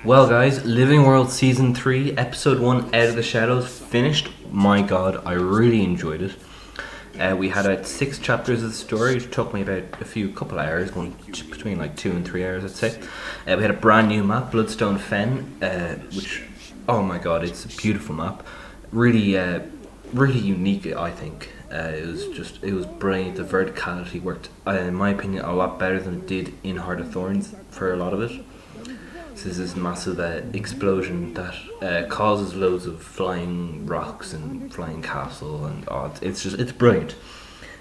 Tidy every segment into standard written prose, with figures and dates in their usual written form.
Well guys, Living World Season 3, Episode 1, Out of the Shadows, finished. My god, I really enjoyed it. We had about 6 chapters of the story, which took me about couple hours, between like 2 and 3 hours I'd say. We had a brand new map, Bloodstone Fen, which, oh my god, it's a beautiful map. Really unique, I think. It was brilliant. The verticality worked, in my opinion, a lot better than it did in Heart of Thorns for a lot of it. So there's this massive explosion that causes loads of flying rocks and flying castle, and it's brilliant.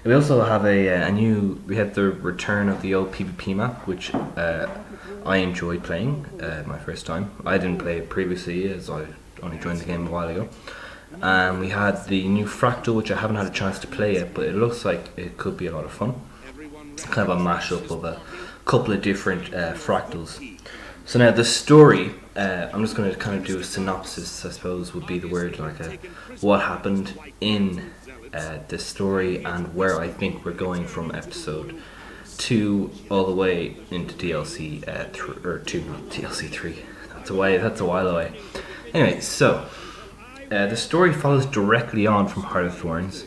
We also have we had the return of the old PvP map, which I enjoyed playing my first time. I didn't play it previously as I only joined the game a while ago. We had the new Fractal, which I haven't had a chance to play yet, but it looks like it could be a lot of fun. Kind of a mashup of a couple of different Fractals. So now the story, I'm just going to kind of do a synopsis, I suppose would be the word, what happened in this story and where I think we're going from episode 2 all the way into DLC 2, not DLC 3. That's a while away. Anyway, so the story follows directly on from Heart of Thorns.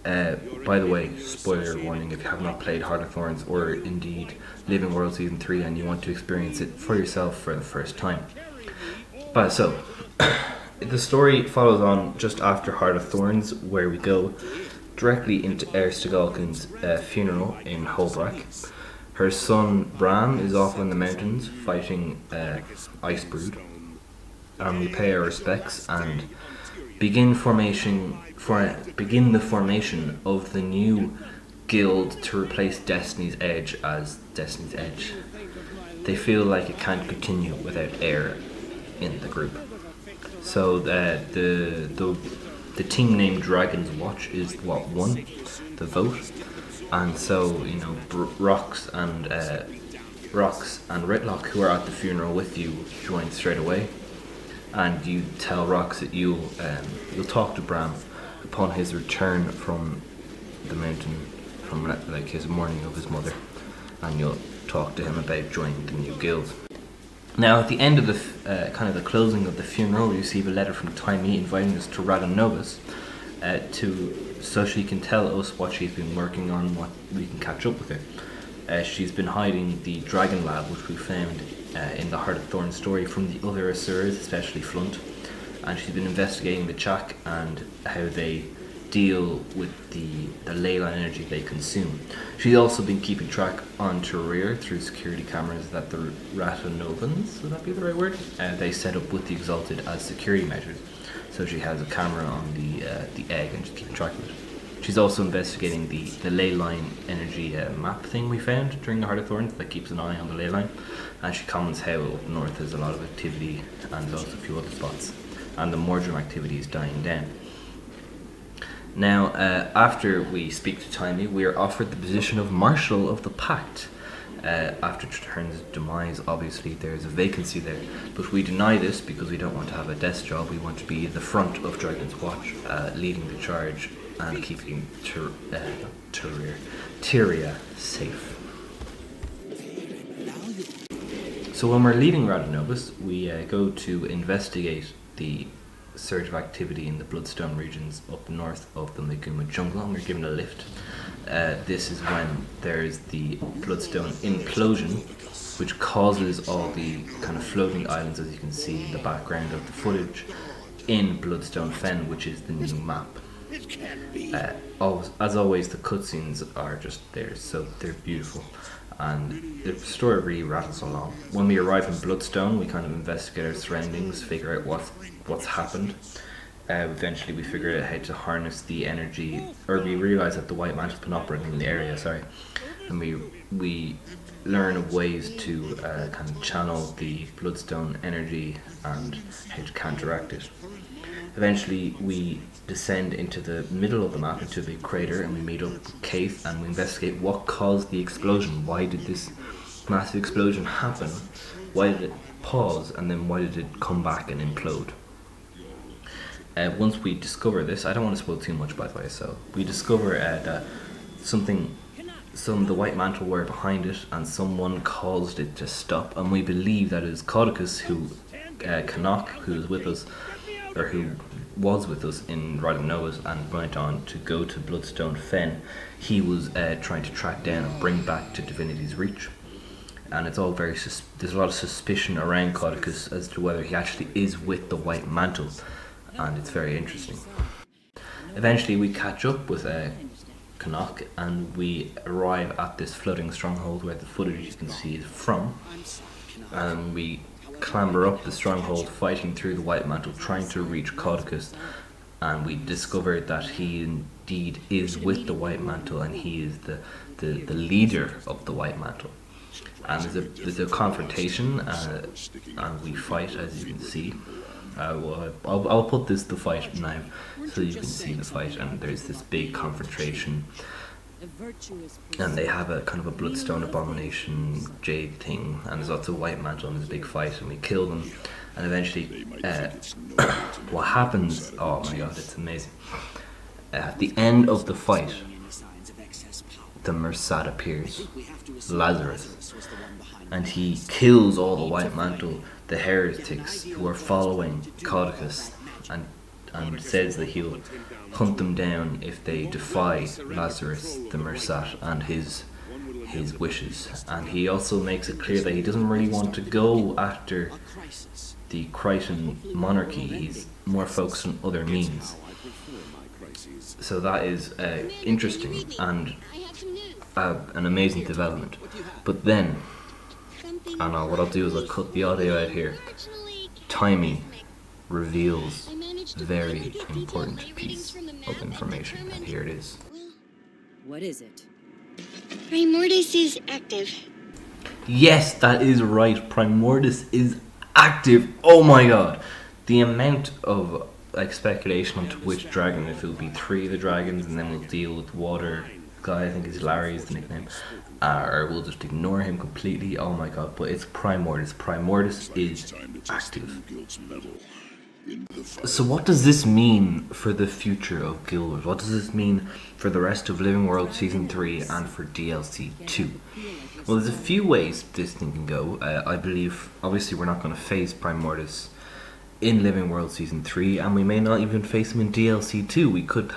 By the way, spoiler warning if you have not played Heart of Thorns or indeed Living World Season 3 and you want to experience it for yourself for the first time. But so, the story follows on just after Heart of Thorns, where we go directly into Ayers to Galcon'S funeral in Holbrook. Her son Bram is off in the mountains fighting Icebrood, and we pay our respects and begin the formation of the new guild to replace Destiny's Edge as Destiny's Edge. They feel like it can't continue without air in the group. So the team named Dragon's Watch is what won the vote, and so Rox and Ritlock, who are at the funeral with you, join straight away. And you tell Rox that you'll talk to Bram upon his return from the mountain, from his mourning of his mother, and you'll talk to him about joining the new guild. Now, at the end of the closing of the funeral, we receive a letter from Tyria inviting us to Radhanovus, so she can tell us what she's been working on, what we can catch up with her. She's been hiding the Dragon Lab, which we found in the Heart of Thorns story, from the other Asuras, especially Flunt, and she's been investigating the Chak and how they deal with the ley line energy they consume. She's also been keeping track on Tyria through security cameras that the Ratanovans, would that be the right word? They set up with the Exalted as security measures. So she has a camera on the egg and she's keeping track of it. She's also investigating the ley line energy map thing we found during the Heart of Thorns that keeps an eye on the ley line, and she comments how up north there's a lot of activity and there's also a few other spots, and the Mordrum activity is dying down. Now, after we speak to Tyria, we are offered the position of Marshal of the Pact. After Turn's demise, obviously there's a vacancy there, but we deny this because we don't want to have a desk job. We want to be the front of Dragon's Watch, leading the charge and keeping Tyria safe. So when we're leaving Radhanovus, we go to investigate the surge of activity in the Bloodstone regions up north of the Meguma jungle, and we're given a lift. This is when there's the Bloodstone implosion, which causes all the kind of floating islands, as you can see in the background of the footage, in Bloodstone Fen, which is the new map. As always, the cutscenes are just there, so they're beautiful, and the story really rattles along. When we arrive in Bloodstone, we kind of investigate our surroundings, figure out what's happened. Eventually we figure out how to harness the energy, or we realise that the White Mantle's been operating in the area, and we learn of ways to kind of channel the Bloodstone energy and how to counteract it. Eventually we descend into the middle of the map, into the crater, and we meet up with Keith and we investigate what caused the explosion. Why did this massive explosion happen? Why did it pause, and then why did it come back and implode? Once we discover this, I don't want to spoil too much by the way, so we discover that something the White Mantle were behind it, and someone caused it to stop. And we believe that it is Caudicus who, Canuck, who was with us, or who was with us in Riding Noah's and went on to go to Bloodstone Fen. He was trying to track down and bring back to Divinity's Reach. And it's all very there's a lot of suspicion around Caudicus as to whether he actually is with the White Mantle, and it's very interesting. Eventually we catch up with Canuck, and we arrive at this floating stronghold where the footage you can see is from, and we clamber up the stronghold, fighting through the White Mantle, trying to reach Caudicus, and we discover that he indeed is with the White Mantle, and he is the leader of the White Mantle. And there's a confrontation, and we fight, as you can see. I'll put the fight now so you can see the fight, and there's this big confrontation, and they have a kind of a bloodstone abomination jade thing, and there's lots of White Mantle, and there's a big fight, and we kill them, and eventually what happens, oh my god, it's amazing. At the end of the fight, the Mursaat appears, Lazarus, and he kills all the White Mantle, the heretics who are following Caudicus, and says that he'll hunt them down if they defy Lazarus, the Mursaat, and his wishes. And he also makes it clear that he doesn't really want to go after the Crichton monarchy. He's more focused on other means. So that is interesting and an amazing development. But then, what I'll do is I'll cut the audio out here. Timmy reveals a very important piece of information, and here it is. What is it? Primordis is active. Yes, that is right. Primordis is active. Oh my god. The amount of speculation onto which dragon, if it'll be 3 of the dragons, and then we'll deal with water guy, I think is Larry is the nickname, or we'll just ignore him completely. Oh my god, but it's Primordis. Primordis is active. So what does this mean for the future of Guild Wars? What does this mean for the rest of Living World Season 3 and for DLC 2? Well, there's a few ways this thing can go. I believe, obviously, we're not going to face Primordis in Living World Season 3, and we may not even face him in DLC 2. We could,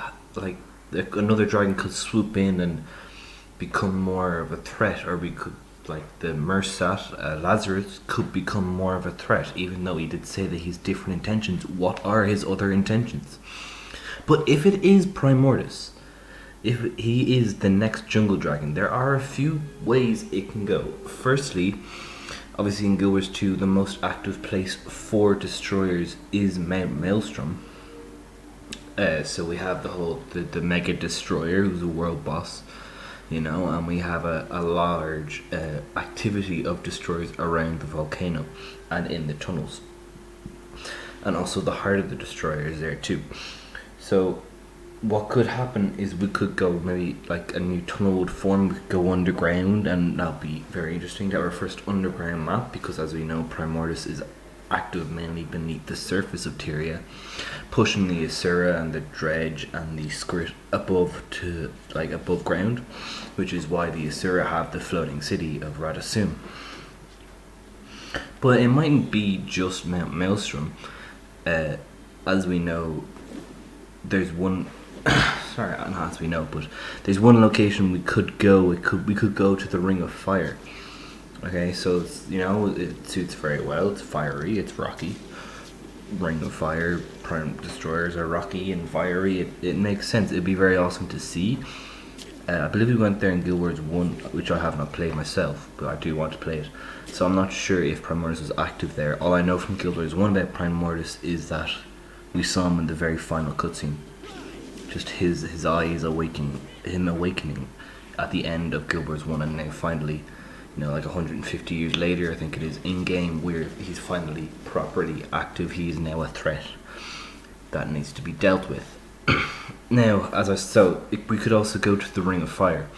another dragon could swoop in and become more of a threat, or we could, the Mursaat, Lazarus, could become more of a threat, even though he did say that he's different intentions. What are his other intentions? But if it is Primordis, if he is the next jungle dragon, there are a few ways it can go. Firstly, obviously in Guild Wars 2, the most active place for destroyers is Mount Maelstrom. So we have the Mega Destroyer, who's a world boss, and we have a large activity of destroyers around the volcano and in the tunnels. And also the heart of the destroyer is there too. So what could happen is we could go, maybe a new tunnel would form, we could go underground, and that'll be very interesting. That our first underground map, because as we know, Primordis is active mainly beneath the surface of Tyria, pushing the Asura and the Dredge and the Skrit above ground, which is why the Asura have the floating city of Radasum. But it mightn't be just Mount Maelstrom. As we know, there's one there's one location we could go. We could go to the Ring of Fire. Okay, so it suits very well. It's fiery, it's rocky. Ring of Fire, Prime Destroyers are rocky and fiery. It makes sense. It'd be very awesome to see. I believe we went there in Guild Wars 1, which I have not played myself, but I do want to play it. So I'm not sure if Primordis was active there. All I know from Guild Wars 1 about Primordis is that we saw him in the very final cutscene. Just his eyes awakening at the end of Guild Wars 1, and now finally, 150 years later, I think it is, in-game, where he's finally properly active. He is now a threat that needs to be dealt with. Now, we could also go to the Ring of Fire,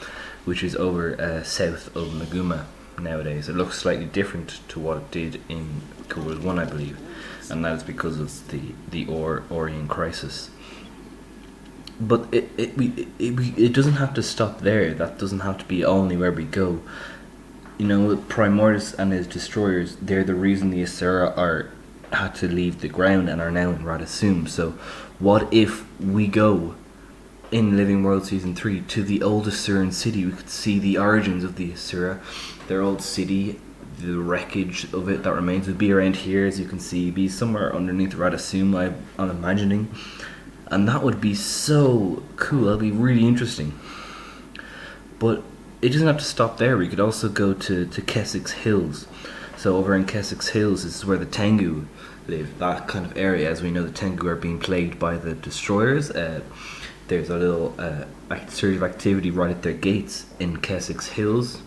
which is over south of Maguma nowadays. It looks slightly different to what it did in Guild Wars 1, I believe, and that is because of the Orion crisis. But it doesn't have to stop there. That doesn't have to be only where we go. You know, Primordus and his destroyers, they're the reason the Asura had to leave the ground and are now in Radasum. So what if we go in Living World Season 3 to the old Asuran city? We could see the origins of the Asura, their old city, the wreckage of it that remains would be around here, as you can see, be somewhere underneath Radasum, I'm imagining. And that would be so cool. That'd be really interesting. But it doesn't have to stop there. We could also go to Keswick's Hills. So over in Keswick's Hills, this is where the Tengu live. That kind of area. As we know, the Tengu are being plagued by the destroyers. There's a little surge of activity right at their gates in Keswick's Hills,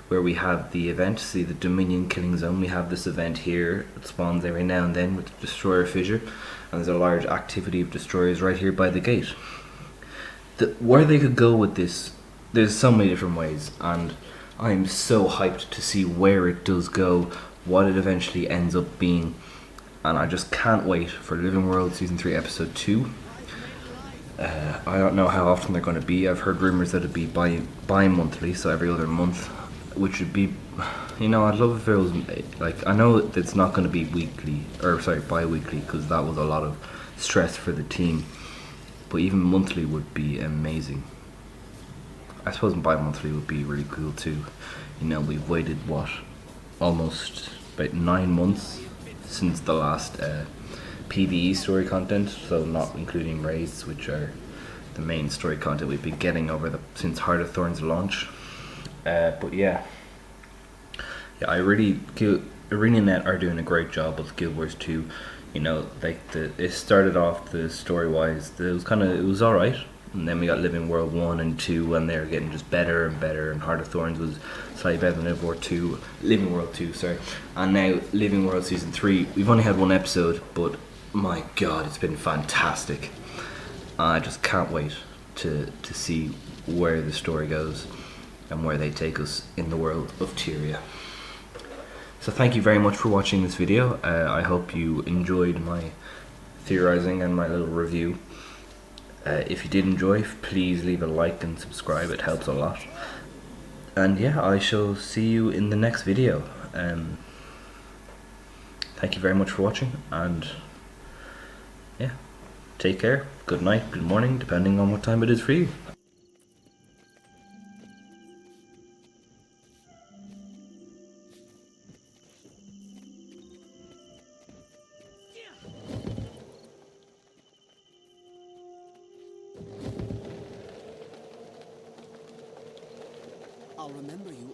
where we have the event, see the Dominion Killing Zone. We have this event here. It spawns every now and then with the Destroyer Fissure. And there's a large activity of destroyers right here by the gate. Where they could go with this, there's so many different ways, and I'm so hyped to see where it does go, what it eventually ends up being, and I just can't wait for Living World Season 3 Episode 2. I don't know how often they're going to be. I've heard rumours that it'd be bi-monthly, so every other month, which would be, you know, I'd love if it was, like, I know it's not going to be weekly, or sorry, bi-weekly, because that was a lot of stress for the team, but even monthly would be amazing. I suppose bi-monthly would be really cool too. You know, we've waited, what, almost about 9 months since the last PvE story content, so not including raids, which are the main story content we've been getting since Heart of Thorns launch. But yeah, I really, Arena Net are doing a great job with Guild Wars 2. You know, like it started off, the story wise, it was alright. And then we got Living World 1 and 2, and they're getting just better and better, and Heart of Thorns was slightly better than Living World 2, sorry. And now Living World Season 3, we've only had one episode, but my god, it's been fantastic. I just can't wait to see where the story goes and where they take us in the world of Tyria. So thank you very much for watching this video. I hope you enjoyed my theorizing and my little review. If you did enjoy, please leave a like and subscribe, it helps a lot. And yeah, I shall see you in the next video. Thank you very much for watching, and yeah, take care, good night, good morning, depending on what time it is for you. I'll remember you